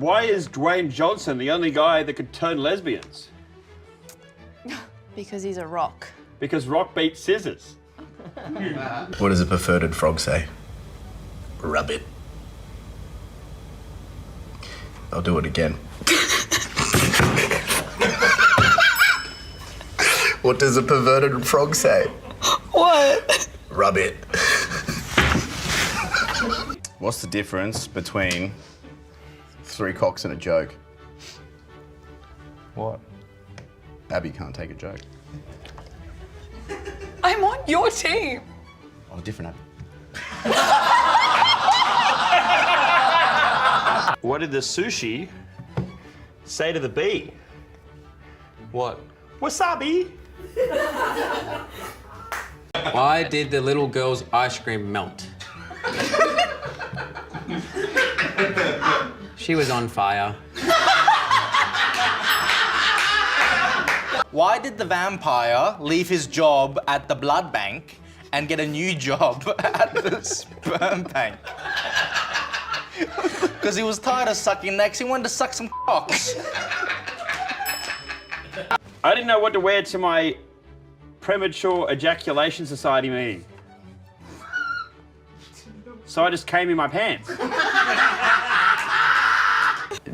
Why is Dwayne Johnson the only guy that could turn lesbians? Because he's a rock. Because rock beats scissors. What does a perverted frog say? Rub it. I'll do it again. What does a perverted frog say? What? Rub it. What's the difference between 3 cocks and a joke? What? Abby can't take a joke. I'm on your team. Oh, different Abby. What did the sushi say to the bee? What? Wasabi. Why did the little girl's ice cream melt? She was on fire. Why did the vampire leave his job at the blood bank and get a new job at the sperm bank? Because he was tired of sucking necks, he wanted to suck some cocks. I didn't know what to wear to my premature ejaculation society meeting. So I just came in my pants.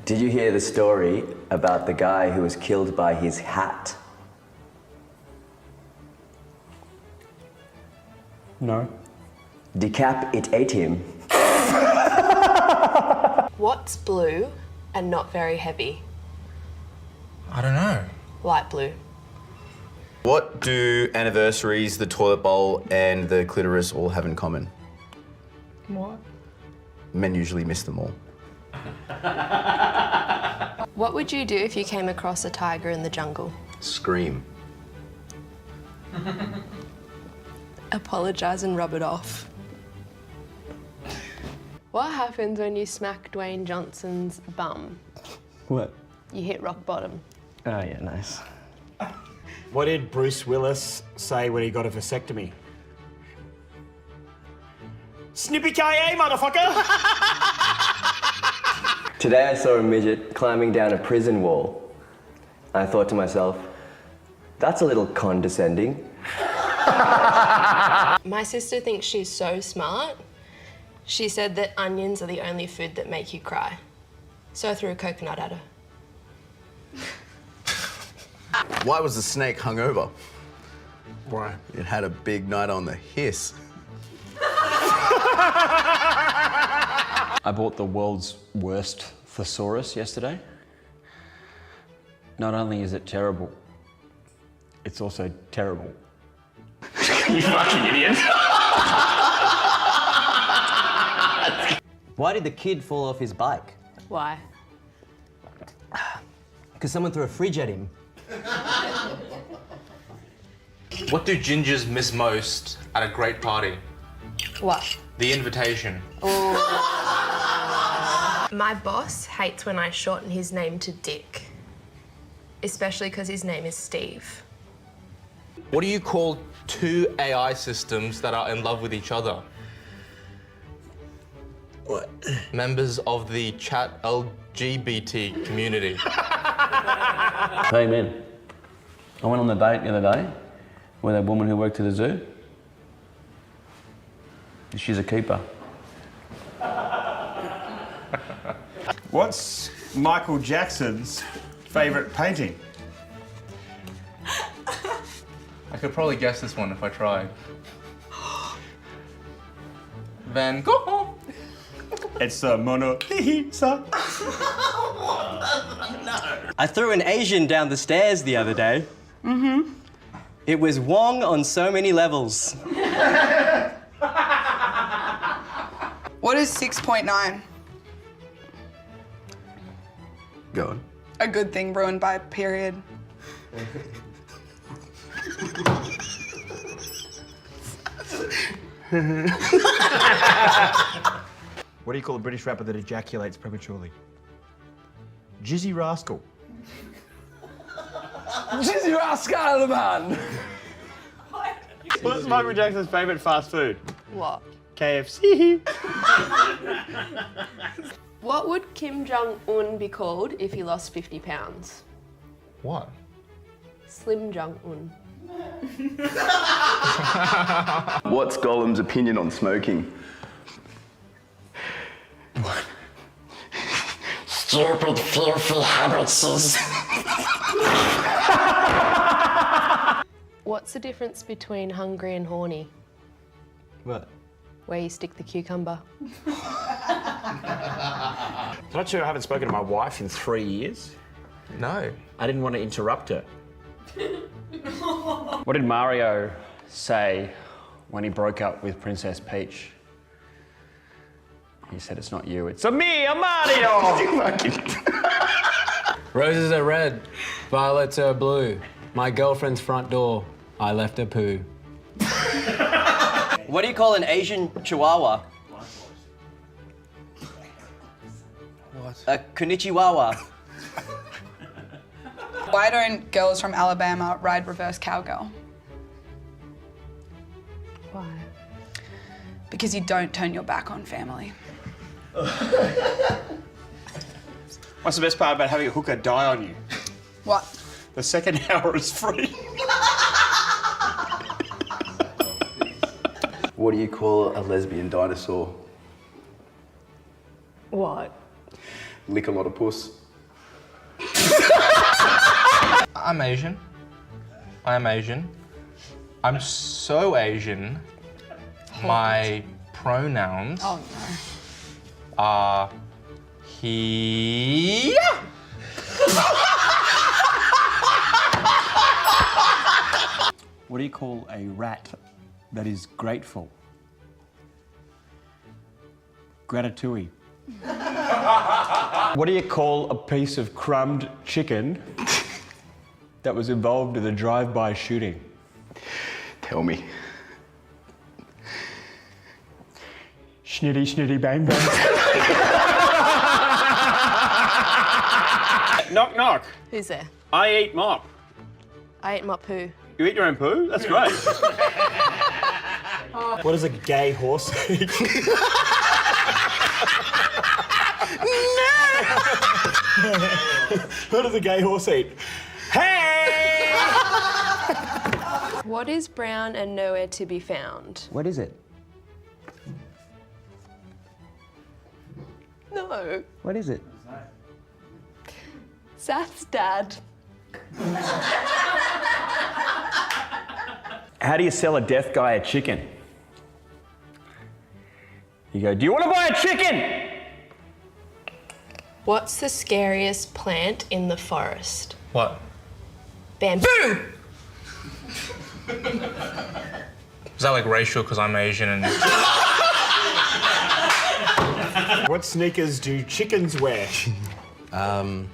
Did you hear the story about the guy who was killed by his hat? No. Decap, it ate him. What's blue and not very heavy? I don't know. Light blue. What do anniversaries, the toilet bowl, and the clitoris all have in common? What? Men usually miss them all. What would you do if you came across a tiger in the jungle? Scream. Apologise and rub it off. What happens when you smack Dwayne Johnson's bum? What? You hit rock bottom. Oh, yeah, nice. What did Bruce Willis say when he got a vasectomy? Snippy-ki-yay, motherfucker! Today I saw a midget climbing down a prison wall. I thought to myself, that's a little condescending. My sister thinks she's so smart. She said that onions are the only food that make you cry. So I threw a coconut at her. Why was the snake hungover? Why? It had a big night on the hiss. I bought the world's worst thesaurus yesterday. Not only is it terrible, it's also terrible. You fucking idiot. Why did the kid fall off his bike? Why? Because someone threw a fridge at him. What do gingers miss most at a great party? What? The invitation. My boss hates when I shorten his name to Dick. Especially because his name is Steve. What do you call 2 AI systems that are in love with each other? What? Members of the chat LGBT community. Hey, man. I went on a date the other day with a woman who worked at a zoo. She's a keeper. What's Michael Jackson's favourite painting? I could probably guess this one if I tried. Van Gogh. It's the Mona Lisa. I threw an Asian down the stairs the other day. Mm-hmm. It was Wong on so many levels. What is 6.9? Go on. A good thing ruined by a period. What do you call a British rapper that ejaculates prematurely? Jizzy Rascal. Jizzy Rascal, man! What's Michael Jackson's favourite fast food? What? KFC. What would Kim Jong-un be called if he lost 50 pounds? What? Slim Jong-un. What's Gollum's opinion on smoking? Stupid, filthy habits. What's the difference between hungry and horny? What? Where you stick the cucumber. Did I tell you I haven't spoken to my wife in 3 years? No. I didn't want to interrupt her. What did Mario say when he broke up with Princess Peach? He said, "It's not you, it's me, I'm Mario!" Roses are red, violets are blue. My girlfriend's front door, I left a poo. What do you call an Asian chihuahua? What? A konnichiwa. Why don't girls from Alabama ride reverse cowgirl? Why? Because you don't turn your back on family. What's the best part about having a hooker die on you? What? The second hour is free. What do you call a lesbian dinosaur? What? Lick a lot of puss. I'm Asian. I'm Asian. I'm so Asian. My pronouns are he. What do you call a rat that is grateful? Gratatouille. What do you call a piece of crumbed chicken that was involved in a drive-by shooting? Tell me. Schnitty, schnitty, bang, bang. Knock, knock. Who's there? I eat mop. I ate my poo. You eat your own poo? That's great. What does a gay horse eat? What does a gay horse eat? Hey! What is brown and nowhere to be found? What is it? No. What is it? Seth's dad. How do you sell a deaf guy a chicken? You go, "Do you want to buy a chicken?" What's the scariest plant in the forest? What? Bamboo! Is that like racial because I'm Asian and... What sneakers do chickens wear? No.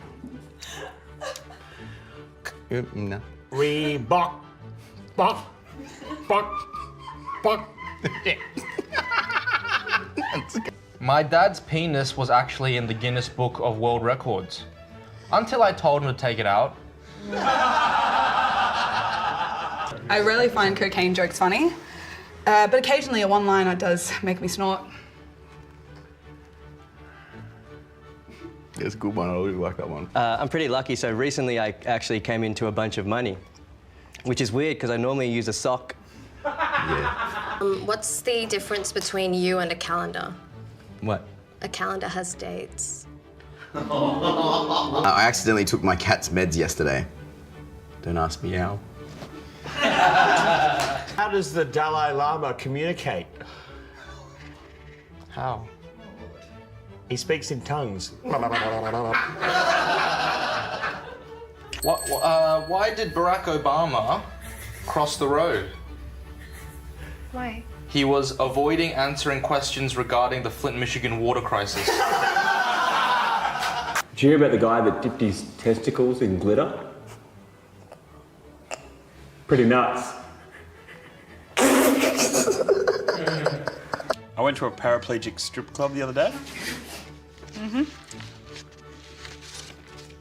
Reebok. Bok. Bok. Bok. My dad's penis was actually in the Guinness Book of World Records. Until I told him to take it out. I rarely find cocaine jokes funny, but occasionally a one-liner does make me snort. It's a good one. I really like that one. I'm pretty lucky, so recently I actually came into a bunch of money, which is weird because I normally use a sock. Yeah. What's the difference between you and a calendar? What? A calendar has dates. I accidentally took my cat's meds yesterday. Don't ask me how. How does the Dalai Lama communicate? How? He speaks in tongues. Why did Barack Obama cross the road? Why? He was avoiding answering questions regarding the Flint, Michigan water crisis. Did you hear about the guy that dipped his testicles in glitter? Pretty nuts. I went to a paraplegic strip club the other day. The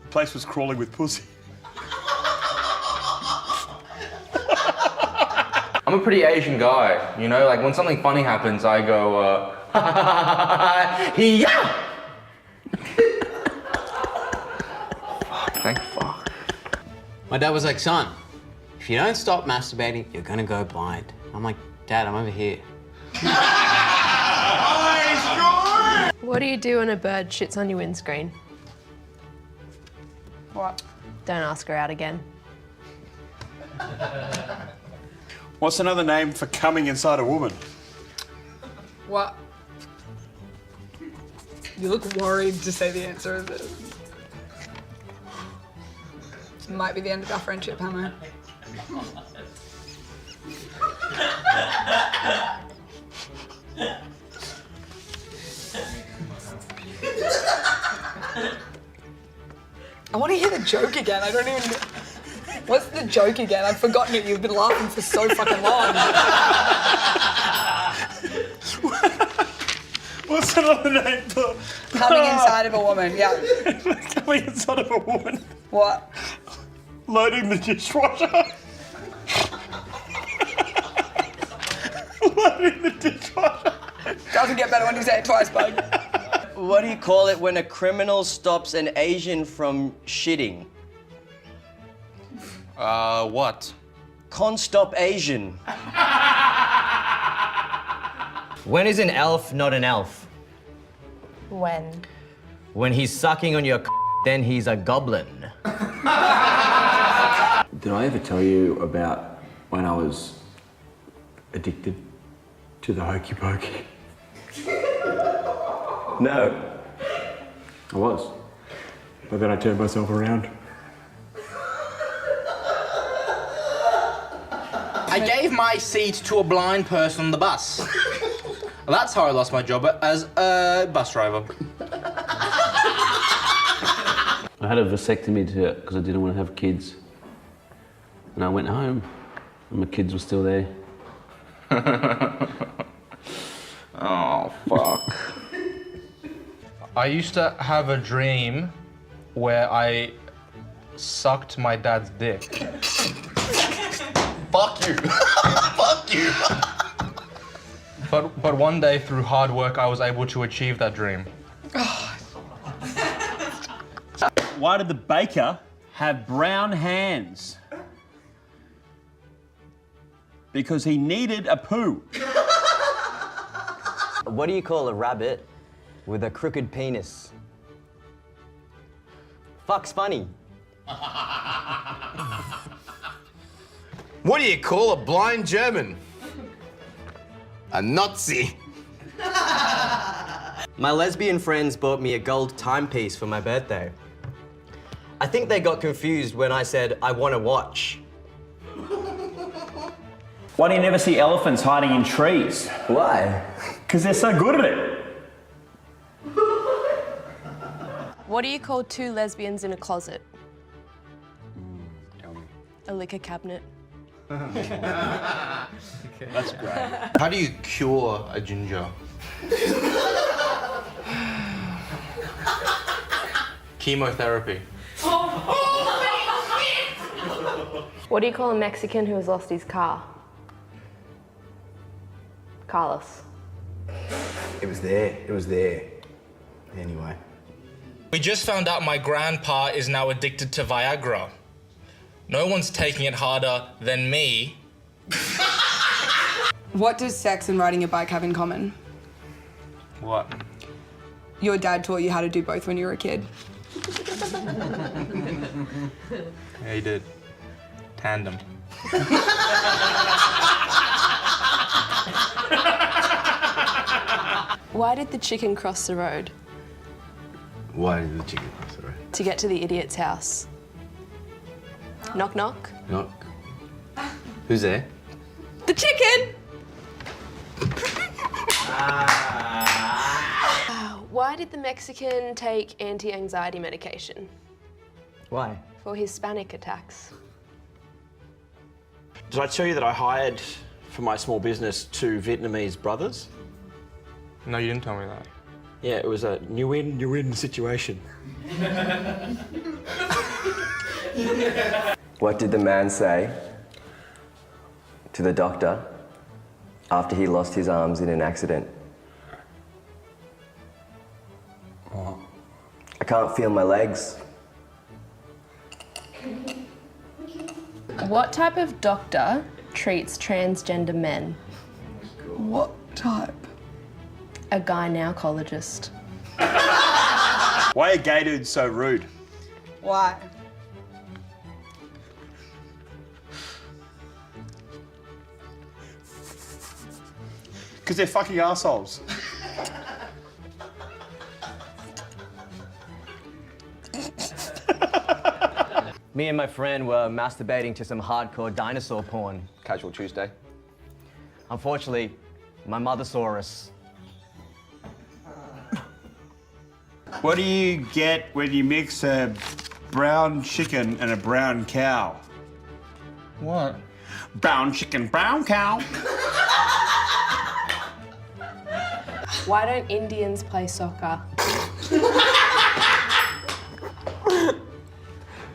place was crawling with pussy. I'm a pretty Asian guy, you know? Like, when something funny happens, I go, yeah! Thank fuck. My dad was like, son, if you don't stop masturbating, you're gonna go blind. I'm like, Dad, I'm over here. What do you do when a bird shits on your windscreen? What? Don't ask her out again. What's another name for coming inside a woman? What? You look worried to say the answer of this. Might be the end of our friendship, Hamo. I want to hear the joke again. I don't even know. What's the joke again? I've forgotten it. You've been laughing for so fucking long. What's another name for... Coming inside of a woman, yeah. Coming inside of a woman. What? Loading the dishwasher. Loading the dishwasher. Doesn't get better when you say it twice, bud. What do you call it when a criminal stops an Asian from shitting? What? Can't stop Asian. When is an elf not an elf? When? When he's sucking on your then he's a goblin. Did I ever tell you about when I was addicted to the hokey pokey? No. I was. But then I turned myself around. I gave my seat to a blind person on the bus. That's how I lost my job as a bus driver. I had a vasectomy because I didn't want to have kids. And I went home and my kids were still there. Oh, fuck. I used to have a dream where I sucked my dad's dick. Fuck you. Fuck you. But one day, through hard work, I was able to achieve that dream. Why did the baker have brown hands? Because he needed a poo. What do you call a rabbit with a crooked penis? Fuck's funny. What do you call a blind German? A Nazi. My lesbian friends bought me a gold timepiece for my birthday. I think they got confused when I said, I want to watch. Why do you never see elephants hiding in trees? Why? Because they're so good at it. What do you call two lesbians in a closet? Tell me. A liquor cabinet. That's great. How do you cure a ginger? Chemotherapy. What do you call a Mexican who has lost his car? Carlos. It was there. It was there. Anyway. We just found out my grandpa is now addicted to Viagra. No one's taking it harder than me. What does sex and riding a bike have in common? What? Your dad taught you how to do both when you were a kid. Yeah, he did. Tandem. Why did the chicken cross the road? Why did the chicken cross the road? To get to the idiot's house. Knock, knock. Knock. Who's there? The chicken! Why did the Mexican take anti-anxiety medication? Why? For his panic attacks. Did I tell you that I hired for my small business 2 Vietnamese brothers? No, you didn't tell me that. Yeah, it was a new-in situation. What did the man say to the doctor after he lost his arms in an accident? What? I can't feel my legs. What type of doctor treats transgender men? What type? A gynecologist. Why are gay dudes so rude? Why? Because they're fucking assholes. Me and my friend were masturbating to some hardcore dinosaur porn. Casual Tuesday. Unfortunately, my mother saw us. What do you get when you mix a brown chicken and a brown cow? What? Brown chicken, brown cow. Why don't Indians play soccer?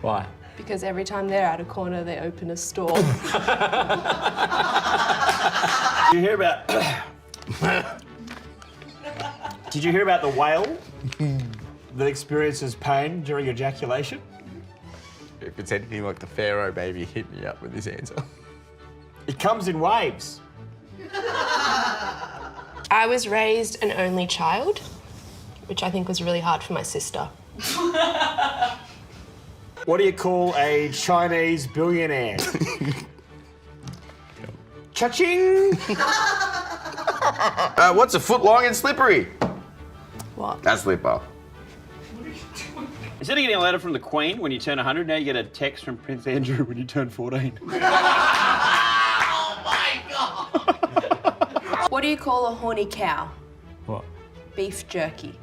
Why? Because every time they're at a corner, they open a store. Did you hear about? Did you hear about the whale that experiences pain during ejaculation? If it's anything like the Pharaoh baby, hit me up with this answer. It comes in waves. I was raised an only child, which I think was really hard for my sister. What do you call a Chinese billionaire? Cha-ching! What's a foot long and slippery? What? A slipper. Instead of getting a letter from the Queen when you turn 100, now you get a text from Prince Andrew when you turn 14. What do you call a horny cow? What? Beef jerky.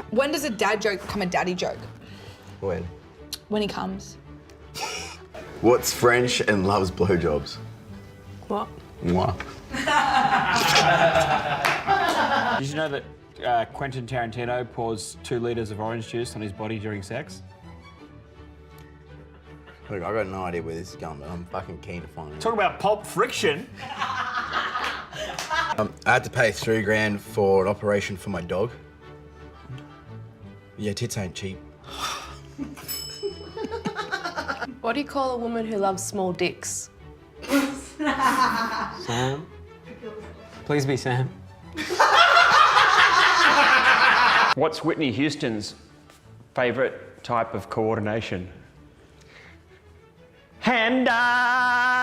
When does a dad joke become a daddy joke? When? When he comes. What's French and loves blowjobs? What? Moi. Did you know that Quentin Tarantino pours 2 litres of orange juice on his body during sex? Look, I got no idea where this is going, but I'm fucking keen to find it. Talk about pulp friction. I had to pay $3,000 for an operation for my dog. Yeah, tits ain't cheap. What do you call a woman who loves small dicks? Sam? Please be Sam. What's Whitney Houston's favourite type of coordination? Hand-eye!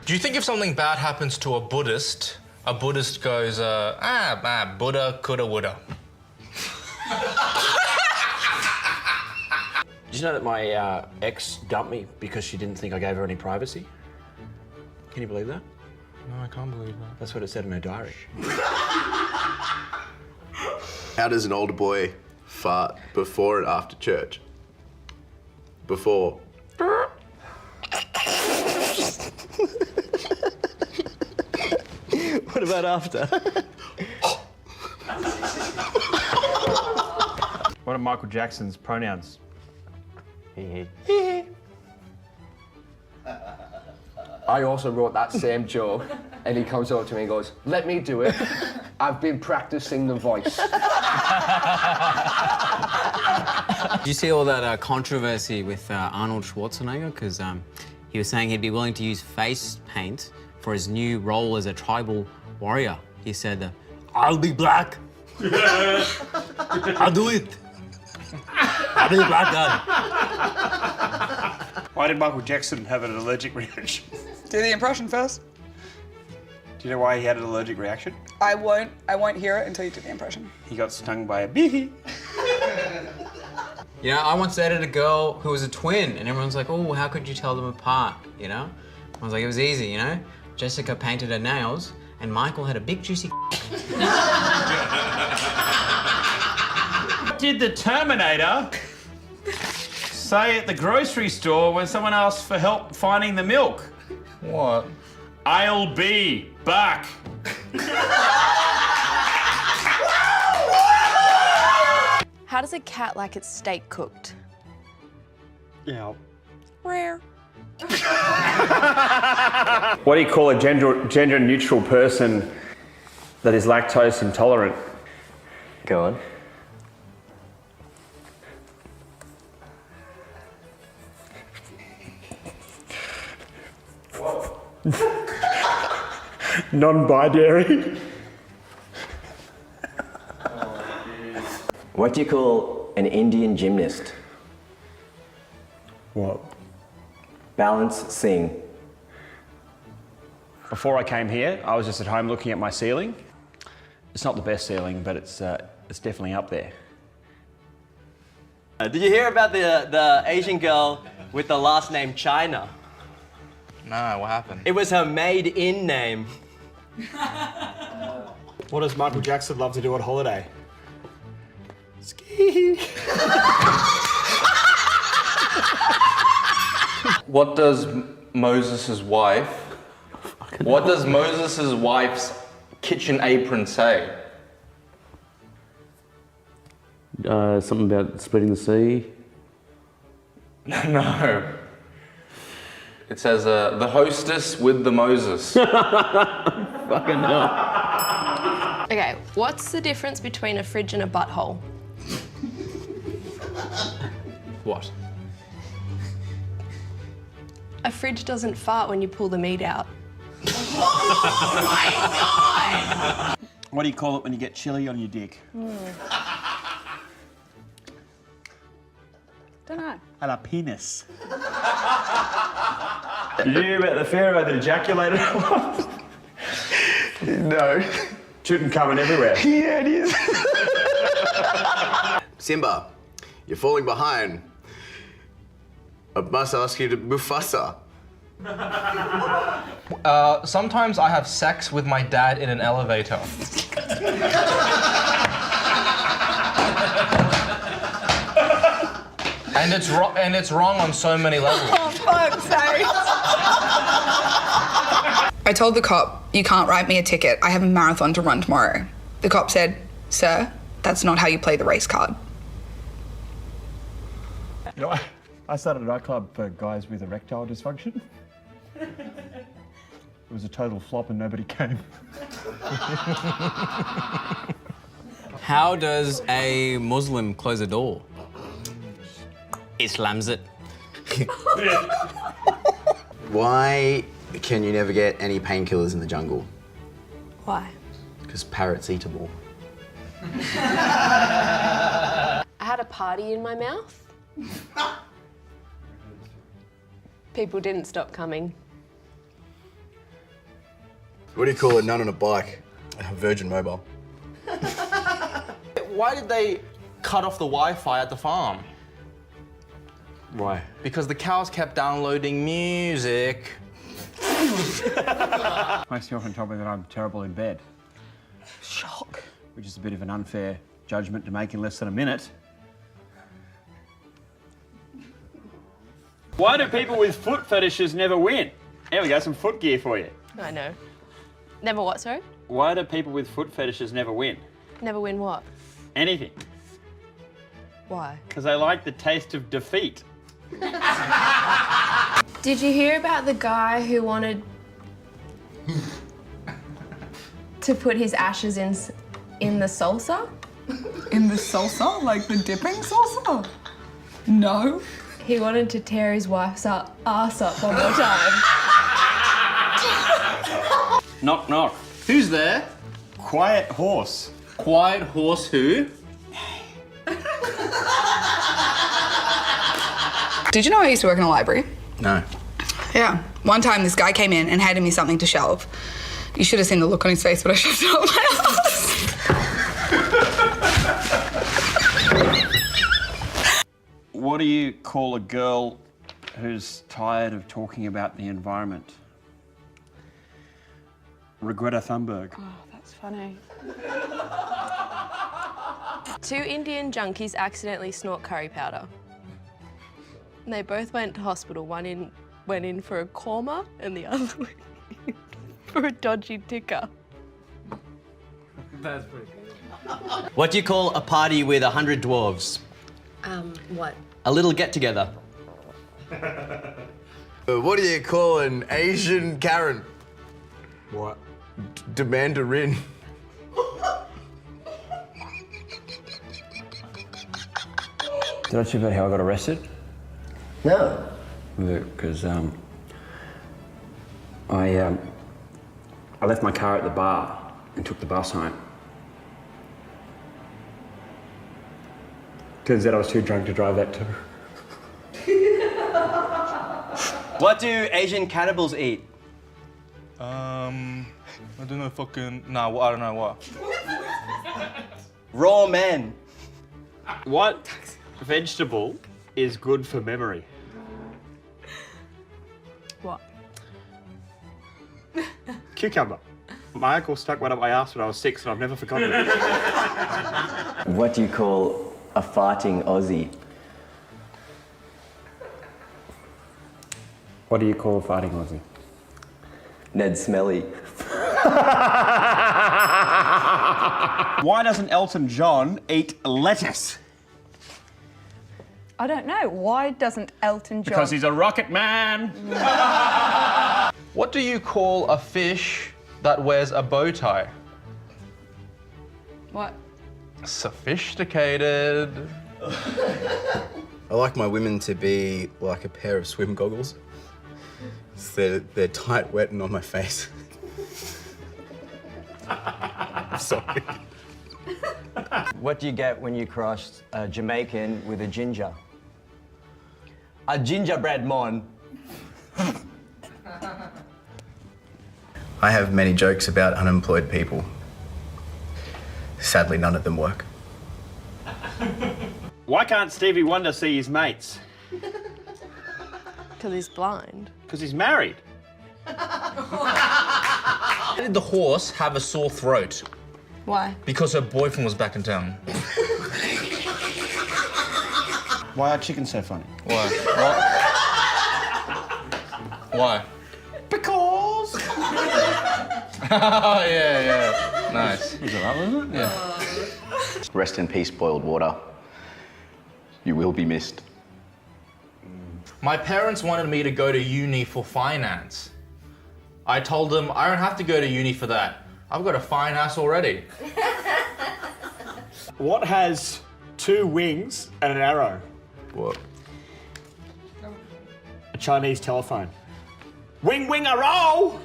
Do you think if something bad happens to a Buddhist goes, Buddha, coulda, woulda? Did you know that my ex dumped me because she didn't think I gave her any privacy? Can you believe that? No, I can't believe that. That's what it said in her diary. How does an older boy fart before and after church? Before. What about after? What are Michael Jackson's pronouns? He. I also wrote that same joke, and he comes over to me and goes, "Let me do it. I've been practicing the voice." Did you see all that controversy with Arnold Schwarzenegger? Because he was saying he'd be willing to use face paint for his new role as a tribal warrior. He said, "I'll be black. I'll do it. I'll be a black guy." Why did Michael Jackson have an allergic reaction? Do the impression first. Do you know why he had an allergic reaction? I won't hear it until you do the impression. He got stung by a bee. You know, I once dated a girl who was a twin, and everyone's like, "Oh, how could you tell them apart?" You know? I was like, it was easy, you know? Jessica painted her nails, and Michael had a big juicy What did the Terminator say at the grocery store when someone asked for help finding the milk? What? I'll be back. How does a cat like its steak cooked? Yeah. Rare. What do you call a gender neutral person that is lactose intolerant? Go on. Non-binary. What do you call an Indian gymnast? What? Balance, sing. Before I came here, I was just at home looking at my ceiling. It's not the best ceiling, but it's definitely up there. Did you hear about the Asian girl with the last name China? No, what happened? It was her made-in name. What does Michael Jackson love to do on holiday? Ski. What does Moses' wife's kitchen apron say? Something about spreading the sea. No. It says, the hostess with the Moses. Fucking hell. Okay, what's the difference between a fridge and a butthole? What? A fridge doesn't fart when you pull the meat out. What do you call it when you get chili on your dick? Don't know. And a penis. Did you hear about the pharaoh that ejaculated a lot? No. Tutankhamun everywhere. Yeah, it is. Simba, you're falling behind. I must ask you to Mufasa. Sometimes I have sex with my dad in an elevator. And it's wrong on so many levels. Oh, fuck's sake. I told the cop, you can't write me a ticket. I have a marathon to run tomorrow. The cop said, sir, that's not how you play the race card. You know, I started a nightclub for guys with erectile dysfunction. It was a total flop and nobody came. How does a Muslim close a door? He slams it. Why can you never get any painkillers in the jungle? Why? Because parrots eat them all. I had a party in my mouth. People didn't stop coming. What do you call a nun on a bike? A Virgin Mobile. Why did they cut off the Wi-Fi at the farm? Why? Because the cows kept downloading music. Most often told me that I'm terrible in bed. Shock. Which is a bit of an unfair judgment to make in less than a minute. Why do people with foot fetishes never win? There we go, some foot gear for you. I know. Never what, sorry? Why do people with foot fetishes never win? Never win what? Anything. Why? Because they like the taste of defeat. Did you hear about the guy who wanted to put his ashes in the salsa? In the salsa? Like the dipping salsa? No. He wanted to tear his wife's ass up one more time. Knock, knock. Who's there? Quiet horse. Quiet horse who? Did you know I used to work in a library? No. Yeah. One time this guy came in and handed me something to shelve. You should have seen the look on his face when I shoved it up my ass. What do you call a girl who's tired of talking about the environment? Regreta Thunberg. Oh, that's funny. 2 Indian junkies accidentally snort curry powder. And they both went to hospital. One went in for a coma and the other went in for a dodgy ticker. That's pretty good. What do you call a party with 100 dwarves? What? A little get-together. What do you call an Asian Karen? What? Demandarin. Did I tell you about how I got arrested? No. Because I I left my car at the bar and took the bus home. Turns out I was too drunk to drive that too. What do Asian cannibals eat? I don't know fucking... Nah, I don't know what. Raw men. What vegetable is good for memory? What? Cucumber. My uncle stuck one up my ass when I was 6 and I've never forgotten it. What do you call a farting Aussie? What do you call a farting Aussie? Ned Smelly. Why doesn't Elton John eat lettuce? I don't know. Why doesn't Elton John? Because he's a rocket man. What do you call a fish that wears a bow tie? What? Sophisticated. I like my women to be like a pair of swim goggles. So they're tight, wet, and on my face. I'm sorry. What do you get when you cross a Jamaican with a ginger? A gingerbread mon. I have many jokes about unemployed people. Sadly, none of them work. Why can't Stevie Wonder see his mates? Because he's blind. Because he's married. Why did the horse have a sore throat? Why? Because her boyfriend was back in town. Why are chickens so funny? Why? Why? Because. Oh, yeah. Nice. Was it that, wasn't it? Yeah. Rest in peace, boiled water. You will be missed. My parents wanted me to go to uni for finance. I told them I don't have to go to uni for that. I've got a fine ass already. What has 2 wings and an arrow? What? A Chinese telephone. Wing, wing, a roll!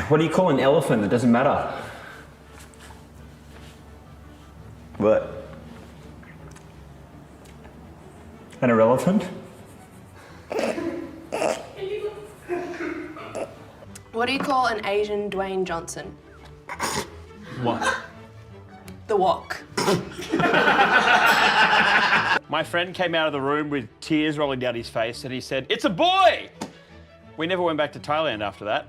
What do you call an elephant? It doesn't matter. What? An irrelevant? What do you call an Asian Dwayne Johnson? What? The Wok. My friend came out of the room with tears rolling down his face and he said, "It's a boy!" We never went back to Thailand after that.